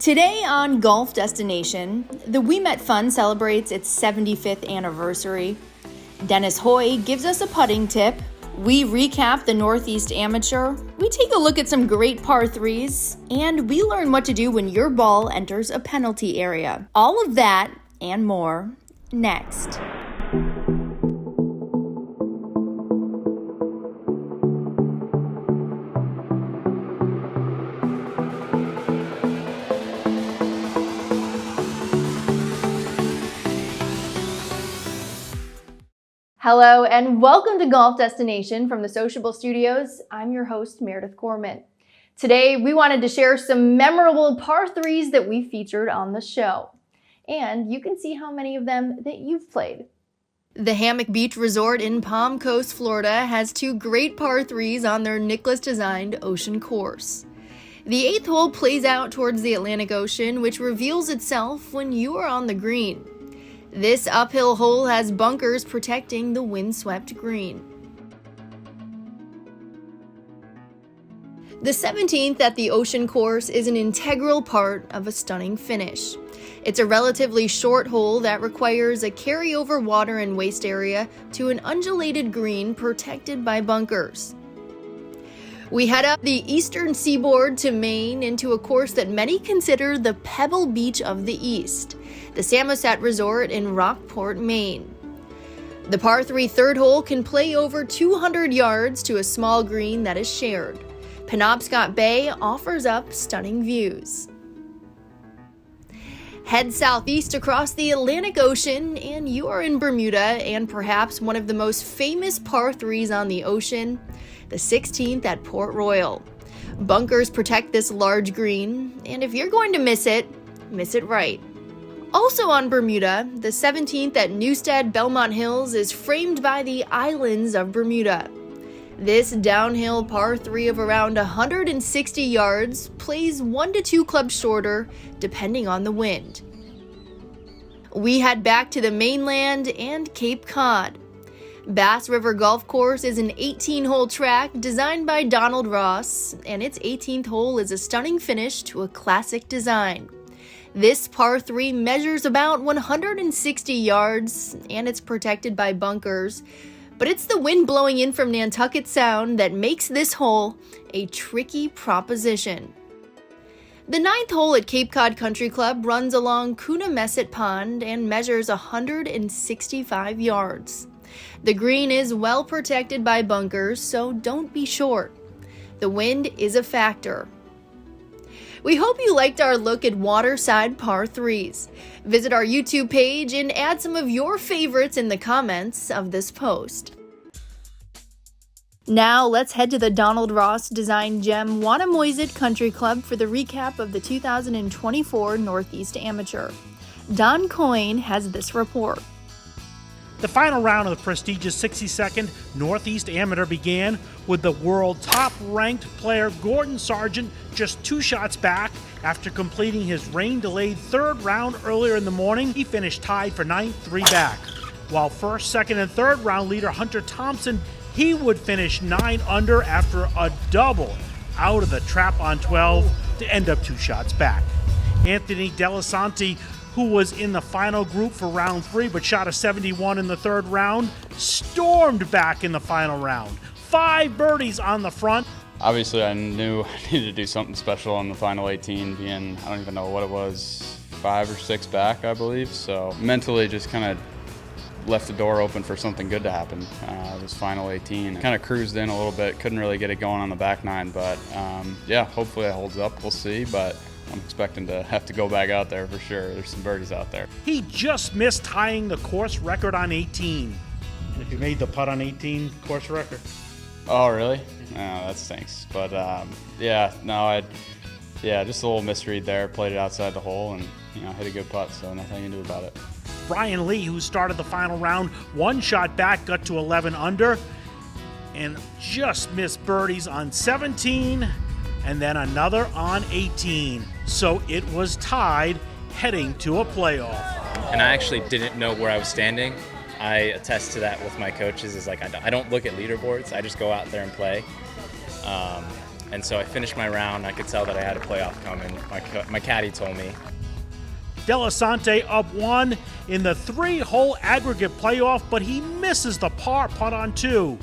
Today on Golf Destination, the Ouimet Fund celebrates its 75th anniversary. Dennis Hoy gives us a putting tip. We recap the Northeast Amateur. We take a look at some great par threes, and we learn what to do when your ball enters a penalty area. All of that and more next. Hello and welcome to Golf Destination from the Sociable Studios. I'm your host, Meredith Corman. Today, we wanted to share some memorable par threes that we featured on the show. And you can see how many of them that you've played. The Hammock Beach Resort in Palm Coast, Florida has two great par threes on their Nicklaus-designed ocean course. The 8th hole plays out towards the Atlantic Ocean, which reveals itself when you are on the green. This uphill hole has bunkers protecting the windswept green. The 17th at the ocean course is an integral part of a stunning finish. It's a relatively short hole that requires a carryover water and waste area to an undulated green protected by bunkers. We head up the eastern seaboard to Maine into a course that many consider the Pebble Beach of the East, the Samoset Resort in Rockport, Maine. The par 3 third hole can play over 200 yards to a small green that is shared. Penobscot Bay offers up stunning views. Head southeast across the Atlantic Ocean and you are in Bermuda and perhaps one of the most famous par 3s on the ocean, the 16th at Port Royal. Bunkers protect this large green, and if you're going to miss it right. Also on Bermuda, the 17th at Newstead Belmont Hills is framed by the islands of Bermuda. This downhill par 3 of around 160 yards plays 1 to 2 clubs shorter, depending on the wind. We head back to the mainland and Cape Cod. Bass River Golf Course is an 18-hole track designed by Donald Ross, and its 18th hole is a stunning finish to a classic design. This par 3 measures about 160 yards, and it's protected by bunkers, but it's the wind blowing in from Nantucket Sound that makes this hole a tricky proposition. The 9th hole at Cape Cod Country Club runs along Coonamessett Pond and measures 165 yards. The green is well protected by bunkers, so don't be short. The wind is a factor. We hope you liked our look at waterside par 3s. Visit our YouTube page and add some of your favorites in the comments of this post. Now let's head to the Donald Ross designed gem Wannamoisett Country Club for the recap of the 2024 Northeast Amateur. Don Coyne has this report. The final round of the prestigious 62nd Northeast Amateur began with the world top-ranked player Gordon Sargent just 2 shots back. After completing his rain-delayed 3rd round earlier in the morning, he finished tied for 9th, 3 back. While 1st, 2nd, and 3rd round leader Hunter Thompson, he would finish 9 under after a double out of the trap on 12 to end up 2 shots back. Anthony Delasanti, who was in the final group for round 3 but shot a 71 in the 3rd round, stormed back in the final round. 5 birdies on the front. Obviously, I knew I needed to do something special on the final 18, being, I don't even know what it was, 5 or 6 back, I believe. So mentally just kind of left the door open for something good to happen. This final 18. Kind of cruised in a little bit, couldn't really get it going on the back 9, but yeah, hopefully it holds up, we'll see. But I'm expecting to have to go back out there for sure. There's some birdies out there. He just missed tying the course record on 18. And if you made the putt on 18, course record. Oh, really? No, that stinks. But yeah, no, just a little misread there. Played it outside the hole and hit a good putt, so nothing I can do about it. Brian Lee, who started the final round 1 shot back, got to 11 under and just missed birdies on 17 and then another on 18. So it was tied heading to a playoff. And I actually didn't know where I was standing. I attest to that with my coaches. Is like I don't look at leaderboards. I just go out there and play. And so I finished my round. I could tell that I had a playoff coming. My caddy told me. Delisante up 1 in the 3-hole aggregate playoff, but he misses the par putt on 2.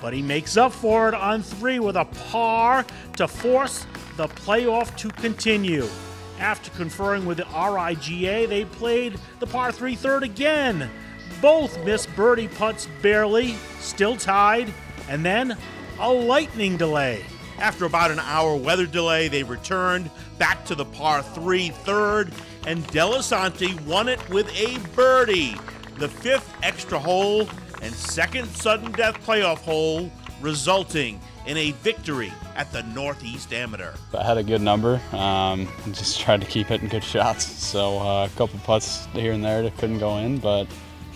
But he makes up for it on 3 with a par to force the playoff to continue. After conferring with the RIGA, they played the par 3 third again. Both missed birdie putts barely, still tied, and then a lightning delay. After about an hour weather delay, they returned back to the par 3 third, and Delisante won it with a birdie, the 5th extra hole and 2nd sudden death playoff hole, resulting in a victory at the Northeast Amateur. I had a good number, just tried to keep hitting good shots. So a couple putts here and there that couldn't go in, but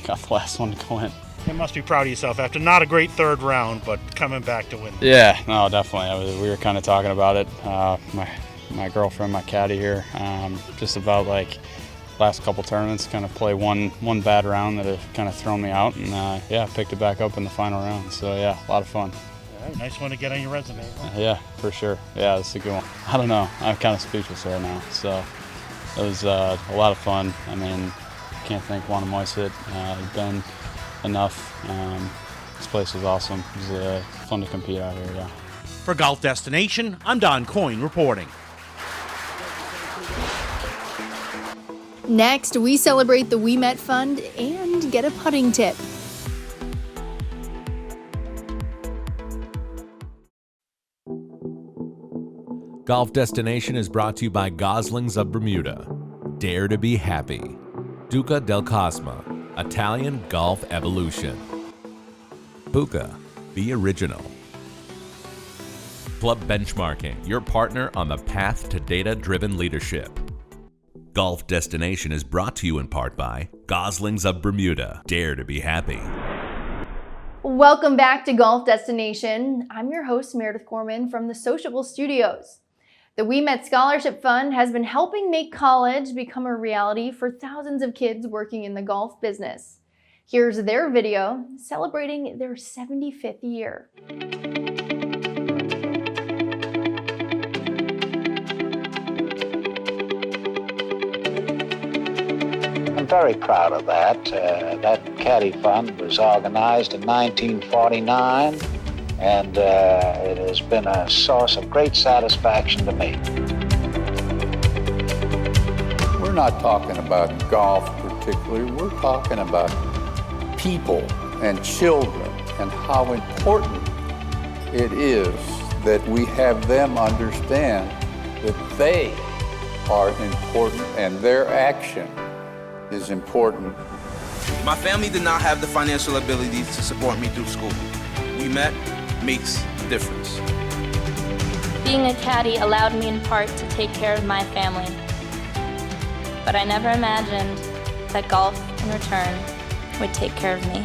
got the last one to go in. You must be proud of yourself after not a great third round, but coming back to win. Yeah, no, definitely. We were kind of talking about it. My girlfriend, my caddy here, just about like last couple tournaments, kind of play one bad round that had kind of thrown me out, and yeah, picked it back up in the final round. So yeah, a lot of fun. Yeah, nice one to get on your resume. Yeah, for sure. Yeah, it's a good one. I don't know. I'm kind of speechless right now. So it was a lot of fun. I mean, can't thank Juan Moiset. It's been enough. This place was awesome. It was fun to compete out here, yeah. For Golf Destination, I'm Don Coyne reporting. Next, we celebrate the Ouimet Fund and get a putting tip. Golf Destination is brought to you by Goslings of Bermuda. Dare to be happy. Duca del Cosma, Italian Golf Evolution. Puka, the original. Club Benchmarking, your partner on the path to data-driven leadership. Golf Destination is brought to you in part by Goslings of Bermuda. Dare to be happy. Welcome back to Golf Destination. I'm your host, Meredith Gorman from the Sociable Studios. The Ouimet Scholarship Fund has been helping make college become a reality for thousands of kids working in the golf business. Here's their video celebrating their 75th year. I'm very proud of that. That Caddy Fund was organized in 1949, and it has been a source of great satisfaction to me. We're not talking about golf particularly, we're talking about people and children and how important it is that we have them understand that they are important and their action is important. My family did not have the financial ability to support me through school. Ouimet makes a difference. Being a caddy allowed me in part to take care of my family. But I never imagined that golf, in return, would take care of me.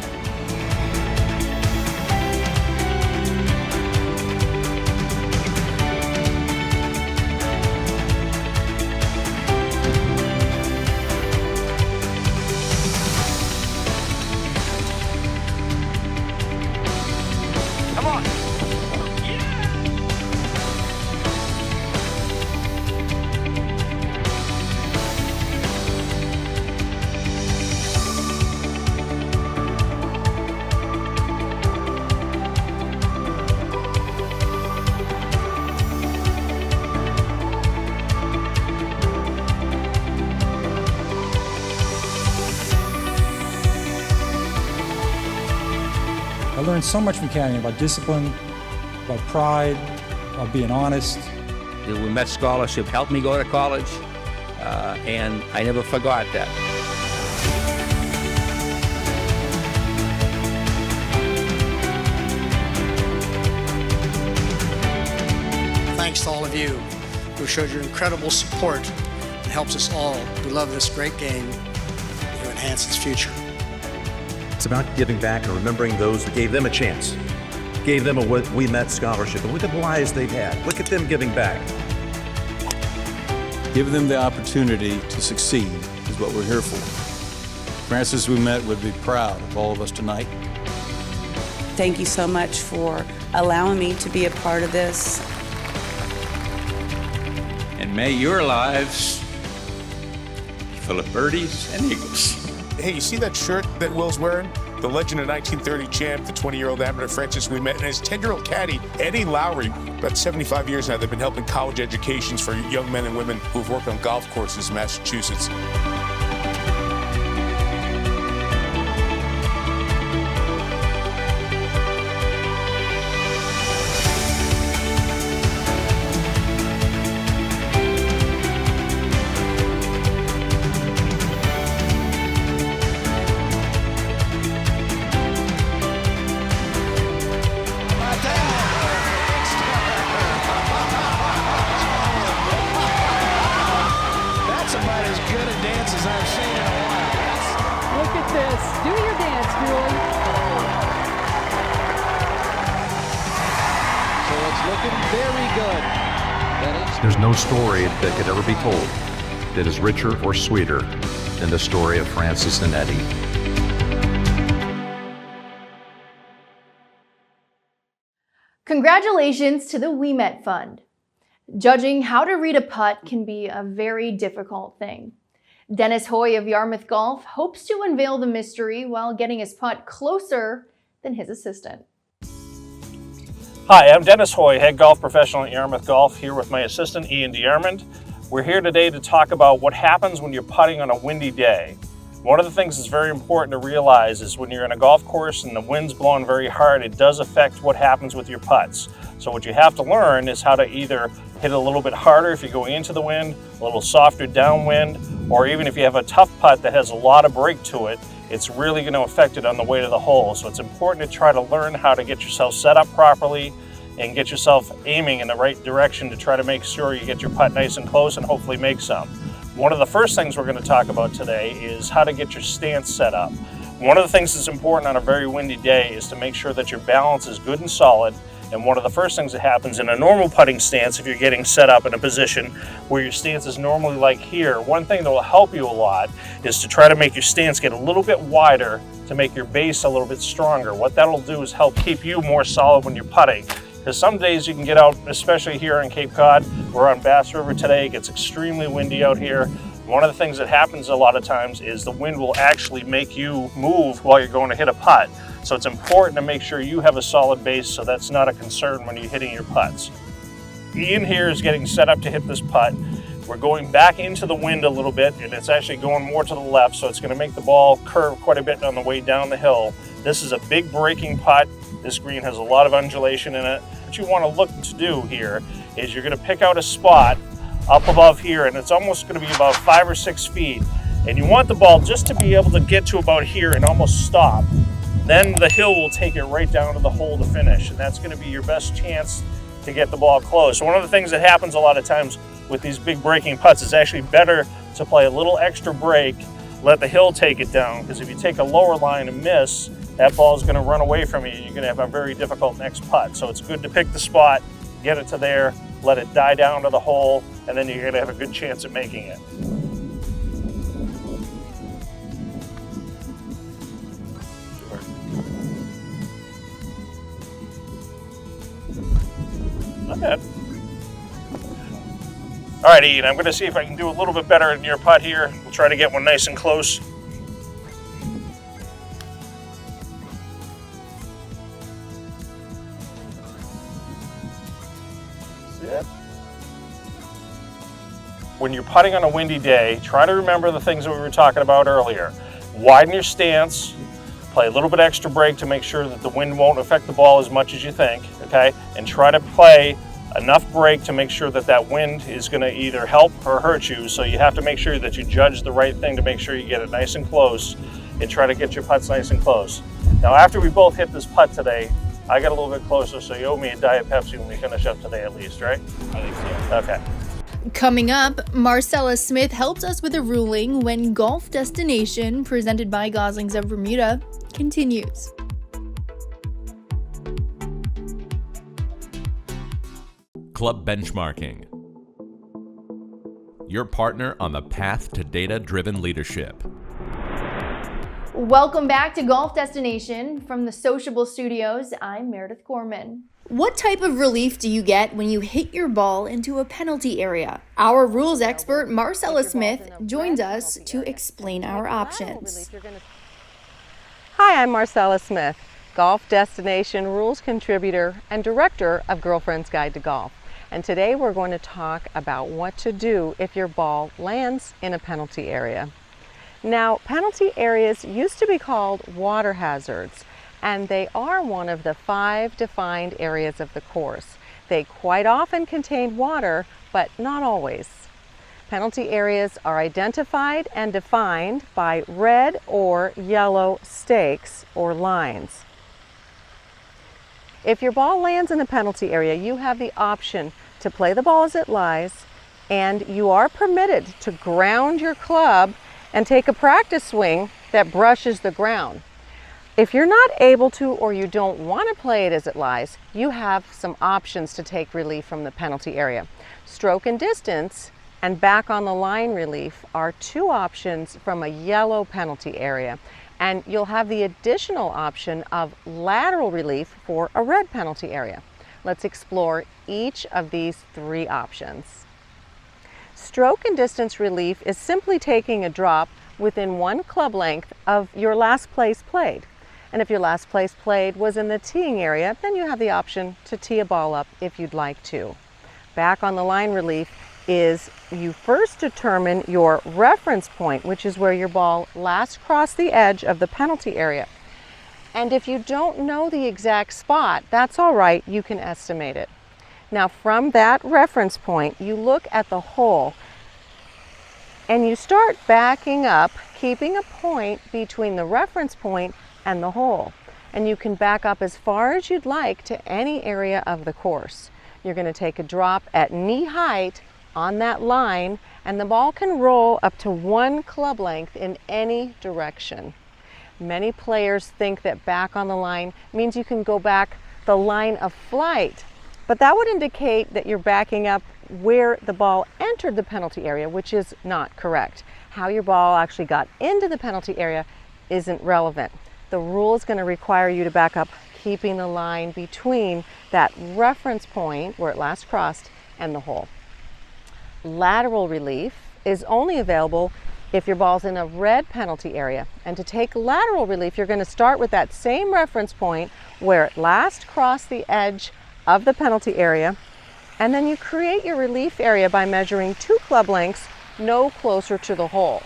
I learned so much from caddying about discipline, about pride, about being honest. The Ouimet Scholarship helped me go to college, and I never forgot that. Thanks to all of you who showed your incredible support and helps us all who love this great game to enhance its future. It's about giving back and remembering those that gave them a chance, gave them a Ouimet Scholarship, and look at the lives they've had. Look at them giving back. Give them the opportunity to succeed is what we're here for. Francis Ouimet would be proud of all of us tonight. Thank you so much for allowing me to be a part of this. may your lives be full of birdies and eagles. Hey, you see that shirt that Will's wearing? The legend of 1930 champ, the 20-year-old amateur Francis Ouimet, and his 10-year-old caddy, Eddie Lowry. About 75 years now, they've been helping college educations for young men and women who've worked on golf courses in Massachusetts. There's no story that could ever be told that is richer or sweeter than the story of Francis and Eddie. Congratulations to the Ouimet Fund. Judging how to read a putt can be a very difficult thing. Dennis Hoy of Yarmouth Golf hopes to unveil the mystery while getting his putt closer than his assistant. Hi, I'm Dennis Hoy, head golf professional at Yarmouth Golf, here with my assistant Ian DeArmond. We're here today to talk about what happens when you're putting on a windy day. One of the things that's very important to realize is when you're in a golf course and the wind's blowing very hard, it does affect what happens with your putts. So what you have to learn is how to either hit a little bit harder if you're going into the wind, a little softer downwind, or even if you have a tough putt that has a lot of break to it, it's really going to affect it on the way to the hole. So it's important to try to learn how to get yourself set up properly and get yourself aiming in the right direction to try to make sure you get your putt nice and close and hopefully make some. One of the first things we're going to talk about today is how to get your stance set up. One of the things that's important on a very windy day is to make sure that your balance is good and solid. And one of the first things that happens in a normal putting stance, if you're getting set up in a position where your stance is normally like here, one thing that will help you a lot is to try to make your stance get a little bit wider to make your base a little bit stronger. What that'll do is help keep you more solid when you're putting. Because some days you can get out, especially here in Cape Cod, we're on Bass River today, it gets extremely windy out here. One of the things that happens a lot of times is the wind will actually make you move while you're going to hit a putt. So it's important to make sure you have a solid base so that's not a concern when you're hitting your putts. Ian here is getting set up to hit this putt. We're going back into the wind a little bit and it's actually going more to the left, so it's going to make the ball curve quite a bit on the way down the hill. This is a big breaking putt. This green has a lot of undulation in it. What you want to look to do here is you're going to pick out a spot up above here and it's almost going to be about 5 or 6 feet. And you want the ball just to be able to get to about here and almost stop. Then the hill will take it right down to the hole to finish, and that's going to be your best chance to get the ball close. So one of the things that happens a lot of times with these big breaking putts is actually better to play a little extra break, let the hill take it down, because if you take a lower line and miss, that ball is going to run away from you. You're going to have a very difficult next putt. So it's good to pick the spot, get it to there, let it die down to the hole, and then you're going to have a good chance at making it. Not bad. All right, Ian, I'm going to see if I can do a little bit better in your putt here. We'll try to get one nice and close. When you're putting on a windy day, try to remember the things that we were talking about earlier. Widen your stance, play a little bit extra break to make sure that the wind won't affect the ball as much as you think, okay? And try to play enough break to make sure that that wind is going to either help or hurt you. So you have to make sure that you judge the right thing to make sure you get it nice and close and try to get your putts nice and close. Now, after we both hit this putt today, I got a little bit closer, so you owe me a Diet Pepsi when we finish up today at least, right? I think so. Okay. Coming up, Marcela Smith helped us with a ruling when Golf Destination, presented by Goslings of Bermuda, continues. Club Benchmarking, your partner on the path to data-driven leadership. Welcome back to Golf Destination from the Sociable Studios. I'm Meredith Corman. What type of relief do you get when you hit your ball into a penalty area? Our rules expert, Marcela Smith, joins us to explain our options. Hi, I'm Marcela Smith, Golf Destination rules contributor and director of Girlfriend's Guide to Golf. And today we're going to talk about what to do if your ball lands in a penalty area. Now, penalty areas used to be called water hazards, and they are one of the 5 defined areas of the course. They quite often contain water, but not always. Penalty areas are identified and defined by red or yellow stakes or lines. If your ball lands in the penalty area, you have the option to play the ball as it lies, and you are permitted to ground your club and take a practice swing that brushes the ground. If you're not able to, or you don't want to play it as it lies, you have some options to take relief from the penalty area. Stroke and distance and back on the line relief are 2 options from a yellow penalty area. And you'll have the additional option of lateral relief for a red penalty area. Let's explore each of these 3 options. Stroke and distance relief is simply taking a drop within 1 club length of your last place played. And if your last place played was in the teeing area, then you have the option to tee a ball up if you'd like to. Back on the line relief is you first determine your reference point, which is where your ball last crossed the edge of the penalty area. And if you don't know the exact spot, that's all right, you can estimate it. Now from that reference point, you look at the hole and you start backing up, keeping a point between the reference point and the hole. And you can back up as far as you'd like to any area of the course. You're going to take a drop at knee height on that line, and the ball can roll up to 1 club length in any direction. Many players think that back on the line means you can go back the line of flight, but that would indicate that you're backing up where the ball entered the penalty area, which is not correct. How your ball actually got into the penalty area isn't relevant. The rule is going to require you to back up, keeping the line between that reference point where it last crossed and the hole. Lateral relief is only available if your ball's in a red penalty area. And to take lateral relief, you're going to start with that same reference point where it last crossed the edge of the penalty area, and then you create your relief area by measuring 2 club lengths no closer to the hole.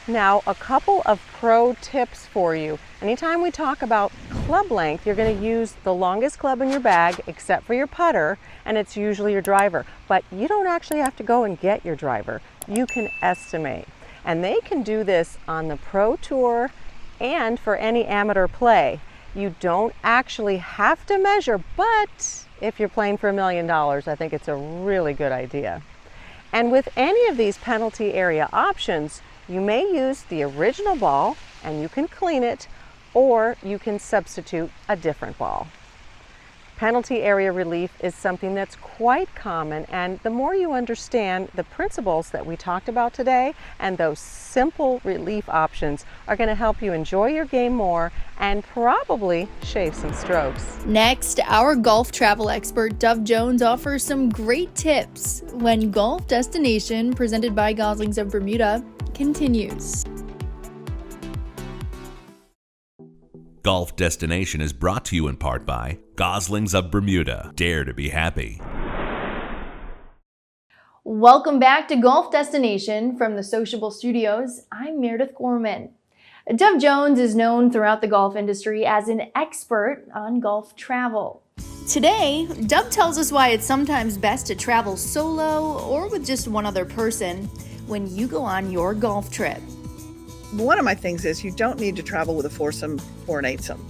Now, a couple of pro tips for you. Anytime we talk about club length, you're going to use the longest club in your bag, except for your putter, and it's usually your driver. But you don't actually have to go and get your driver. You can estimate. And they can do this on the Pro Tour and for any amateur play. You don't actually have to measure, but if you're playing for $1 million, I think it's a really good idea. And with any of these penalty area options, you may use the original ball and you can clean it, or you can substitute a different ball. Penalty area relief is something that's quite common, and the more you understand the principles that we talked about today, and those simple relief options are going to help you enjoy your game more and probably shave some strokes. Next, our golf travel expert Dove Jones offers some great tips when Golf Destination, presented by Goslings of Bermuda, continues. Golf Destination is brought to you in part by Goslings of Bermuda. Dare to be happy. Welcome back to Golf Destination from the Sociable Studios. I'm Meredith Gorman. Dove Jones is known throughout the golf industry as an expert on golf travel. Today, Dove tells us why it's sometimes best to travel solo or with just one other person when you go on your golf trip. One of my things is you don't need to travel with a foursome or an eightsome.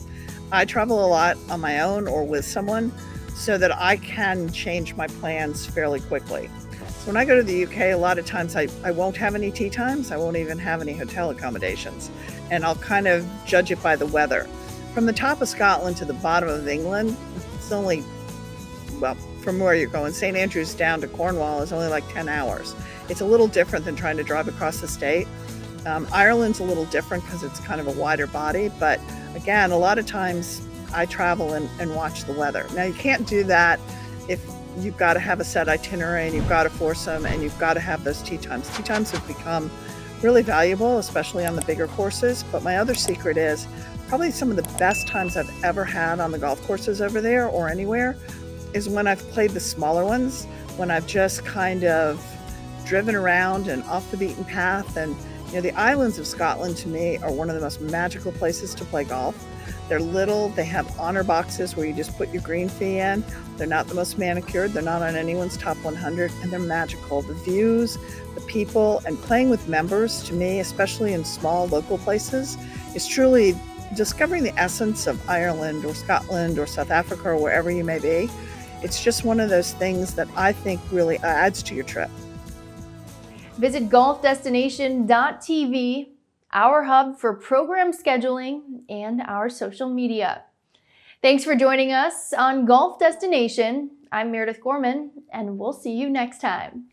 I travel a lot on my own or with someone so that I can change my plans fairly quickly. So when I go to the UK, a lot of times I won't have any tee times. I won't even have any hotel accommodations. And I'll kind of judge it by the weather. From the top of Scotland to the bottom of England, it's only, from where you're going. St. Andrews down to Cornwall is only like 10 hours. It's a little different than trying to drive across the state. Ireland's a little different because it's kind of a wider body, but again, a lot of times I travel and watch the weather. Now, you can't do that if you've got to have a set itinerary and you've got a foursome and you've got to have those tee times. Tee times have become really valuable, especially on the bigger courses. But my other secret is probably some of the best times I've ever had on the golf courses over there or anywhere is when I've played the smaller ones, when I've just kind of driven around and off the beaten path. And the islands of Scotland to me are one of the most magical places to play golf. They're little, they have honor boxes where you just put your green fee in. They're not the most manicured, they're not on anyone's top 100, and they're magical. The views, the people, and playing with members, to me, especially in small local places, is truly discovering the essence of Ireland or Scotland or South Africa or wherever you may be. It's just one of those things that I think really adds to your trip. Visit golfdestination.tv, our hub for program scheduling and our social media. Thanks for joining us on Golf Destination. I'm Meredith Gorman, and we'll see you next time.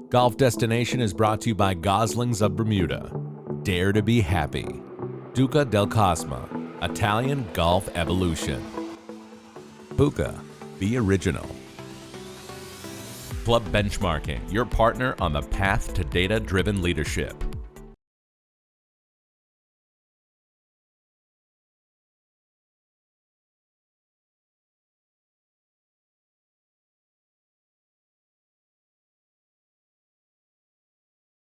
Golf Destination is brought to you by Goslings of Bermuda. Dare to be happy. Duca del Cosma, Italian Golf Evolution. Buca, be original. Club Benchmarking, your partner on the path to data-driven leadership.